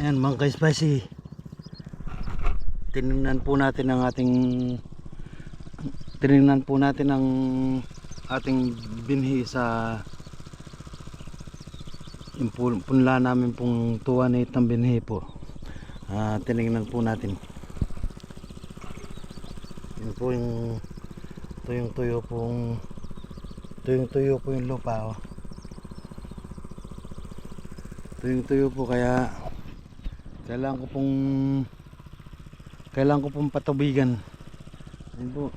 Ayan mga ka-spicy, tinignan po natin ang binhi sa yung punla namin pong 218 ng binhi po. Tinignan po natin. Yun po yung tuyong-tuyo po yung lupa, oh. Tuyong-tuyo po, kaya kailangan ko pong patubigan. Ayun po,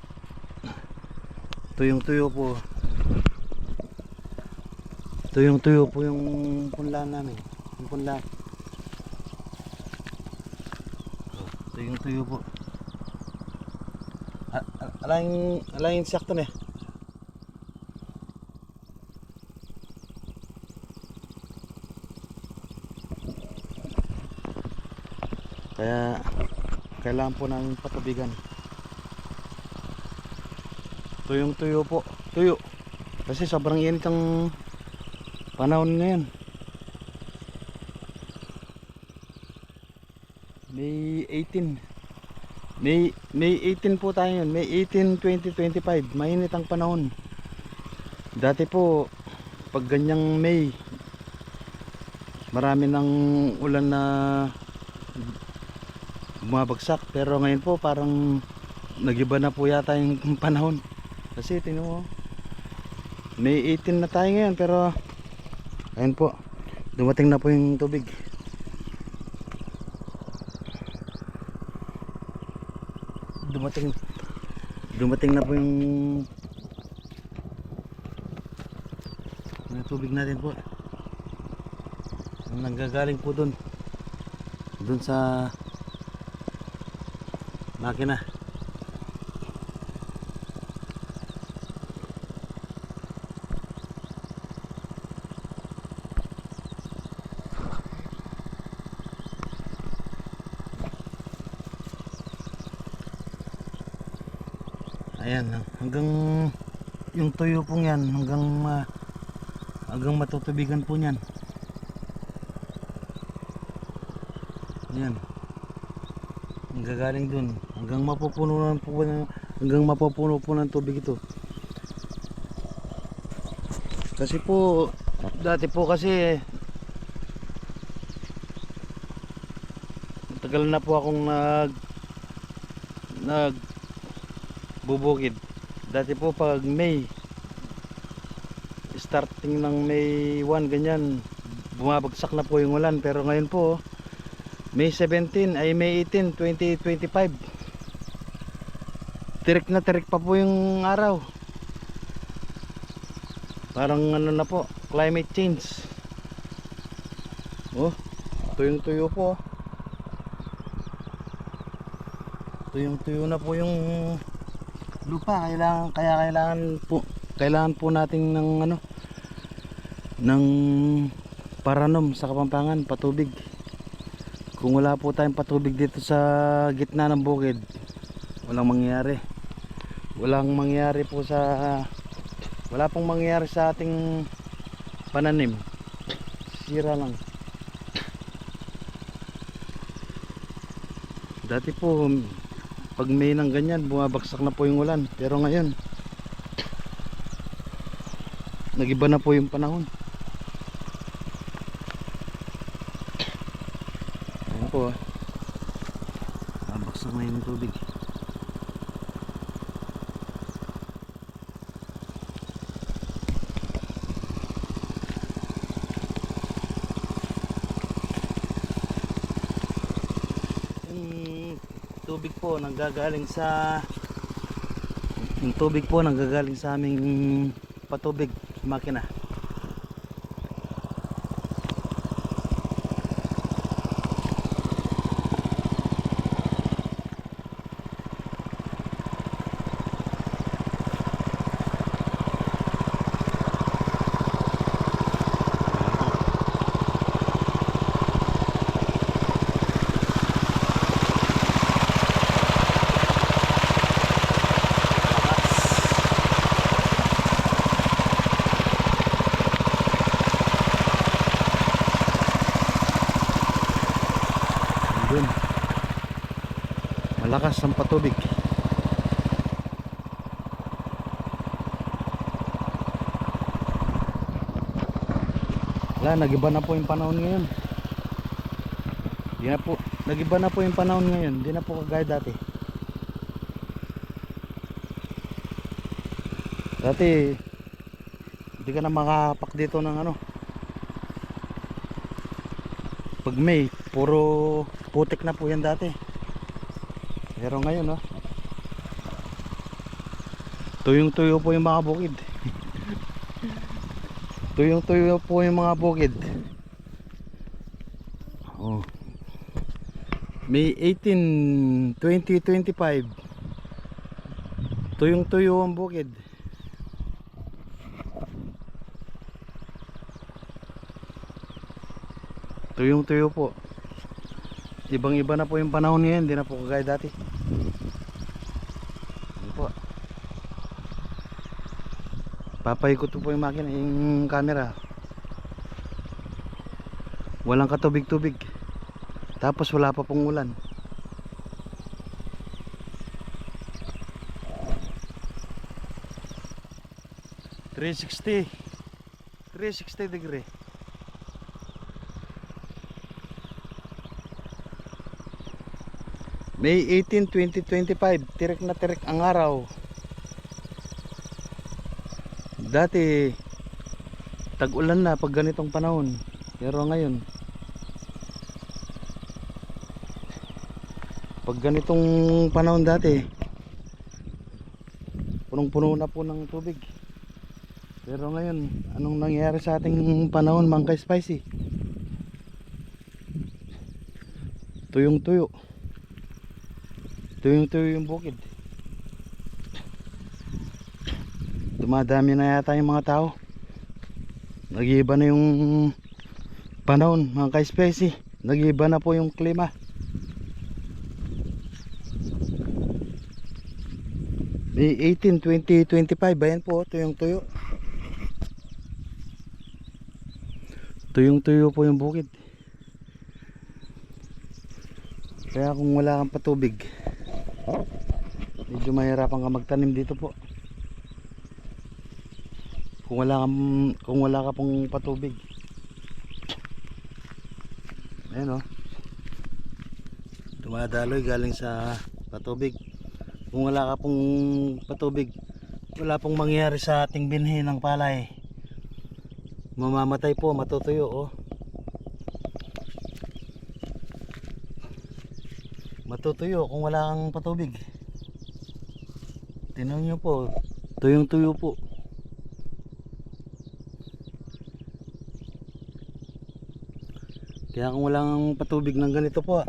tuyong-tuyo po. Tuyong-tuyo po yung punla namin. Yung punla. Tuyong-tuyo po. Alang sakto na. Kaya kailangan po ng patubigan. Tuyong-tuyo po. Tuyo. Kasi sobrang init ang panahon ngayon. May 18. May 18 po tayo yun. May 18, 2025. Mainit ang panahon. Dati po pag ganyang May, marami ng ulan na bumabagsak, pero ngayon po parang nagiba na po yata yung panahon. Kasi tingnan mo, May 18 na tayo ngayon, pero ayun po, dumating na po yung tubig. Dumating na po yung tubig natin po. Nanggagaling po dun sa makina. Ayan, hanggang yung tuyo pong yan, hanggang matutubigan po niyan. Ayan, gagaling dun hanggang mapupuno po ng tubig ito. Kasi po dati po kasi tagal na po akong nagbubukid. Dati po pag May, starting ng May 1 ganyan, bumabagsak na po yung ulan. Pero ngayon po May 17 ay May 18, 2025, tirik na tirik pa po yung araw. Parang ano na po, climate change. Oh, tuyong-tuyo po. Tuyong-tuyo na po yung lupa. Kailangan po natin ng paranom sa Kapampangan, patubig. Kung wala po tayong patubig dito sa gitna ng bukid, walang mangyayari. Wala pong mangyayari sa ating pananim. Sira lang. Dati po pag May ng ganyan, bumabagsak na po yung ulan. Pero ngayon, nagiba na po yung panahon. Ayan po, babagsak na yung tubig. Yung tubig po nanggagaling sa aming patubig makina. Lakas ng patubig. Wala, nagiba na po yung panahon ngayon. Di na po, nagiba na po yung panahon ngayon. Di na po kagaya dati. Dati hindi ka na makapak dito ng ano. Pag May, puro putik na po yan dati. Pero ngayon, oh, tuyong-tuyo po yung mga bukid. Tuyong-tuyo po yung mga bukid. Oh. May 18, 2025. Tuyong-tuyo ang bukid. Tuyong-tuyo po. Ibang-iba na po yung panahon ngayon, hindi na po kagaya dati. Ano po? Papaikot po yung makina, yung camera. Walang katubig-tubig. Tapos wala pa pong ulan. $360 degree. May 18, 2025. Tirik na tirik ang araw. Dati tag-ulan na pag ganitong panahon. Pero ngayon pag ganitong panahon dati punong-puno na po ng tubig. Pero ngayon, anong nangyayari sa ating panahon, Mang Ka-Spicy? Tuyong-tuyo. Tuyong-tuyo yung bukid. Dumadami na yata yung mga tao. Nag-iiba na yung panahon, Mang Ka-Spicy. Nag-iiba na po yung klima. May 18, 2025. Ayan po, tuyong-tuyo. Tuyong-tuyo po yung bukid. Kaya kung wala kang patubig, medyo mahirapan ka magtanim dito po. Kung wala ka pong patubig. Ayan, oh. Dumadaloy galing sa patubig. Kung wala ka pong patubig, wala pong mangyayari sa ating binhi ng palay. Mamamatay po, matutuyo, oh. Matutuyo kung wala kang patubig. Tingnan nyo po, tuyong-tuyo po. Kaya kung walang patubig ng ganito po,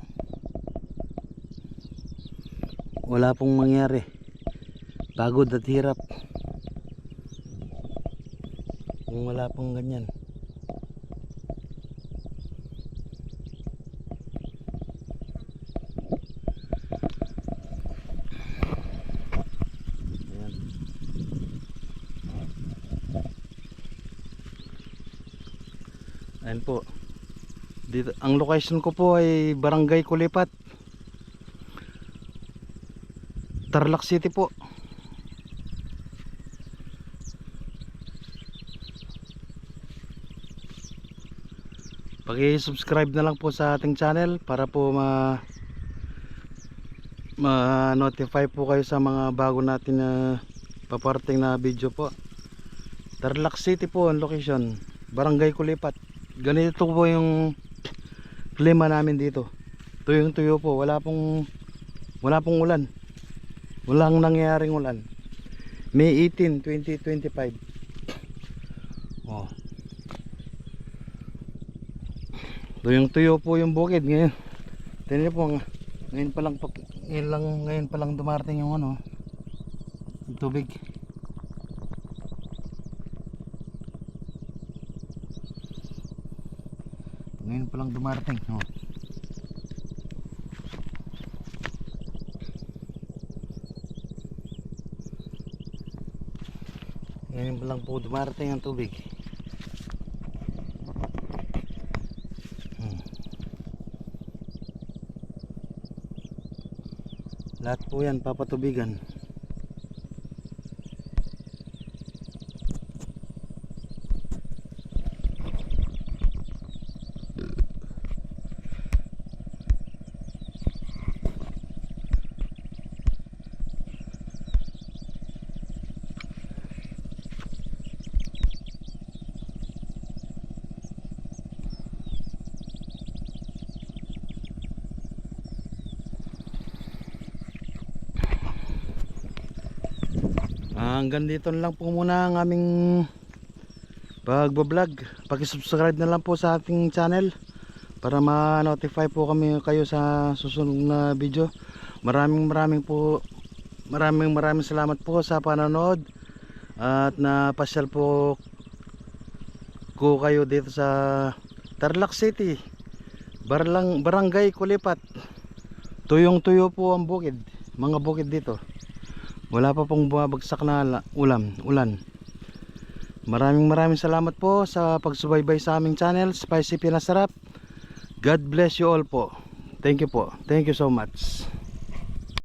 wala pong mangyari. Pagod at hirap kung wala pong ganyan. Ayan. Ayan po. Dito, ang location ko po ay Barangay Kulipat, Tarlac City po. Paki-subscribe na lang po sa ating channel para po ma-notify po kayo sa mga bago natin na paparating na video po. Tarlac City po ang location, Barangay Kulipat. Ganito po yung klima namin dito. Tuyong-tuyo po, wala pong ulan. Walang nangyayaring ulan. May 18, 2025. Oh. Tuyong-tuyo po yung bukid ngayon. Tingnan po, ngayon pa lang dumarating yung ano, yung tubig. Ngayon pa lang dumarating, oh. Ngayon pa lang po dumarating ang tubig. Lahat po yan papatubigan. Hanggang dito na lang po muna ang aming pagbablog. Paki-subscribe na lang po sa ating channel para ma-notify po kami kayo sa susunod na video. Maraming salamat po sa panonood at napasyal po ko kayo dito sa Tarlac City, Barangay Kulipat. Tuyong-tuyo po ang bukid, mga bukid dito. Wala pa pong bumabagsak na ulan. Maraming salamat po sa pagsubaybay sa aming channel, Spicy Pinasarap. God bless you all po. Thank you po. Thank you so much.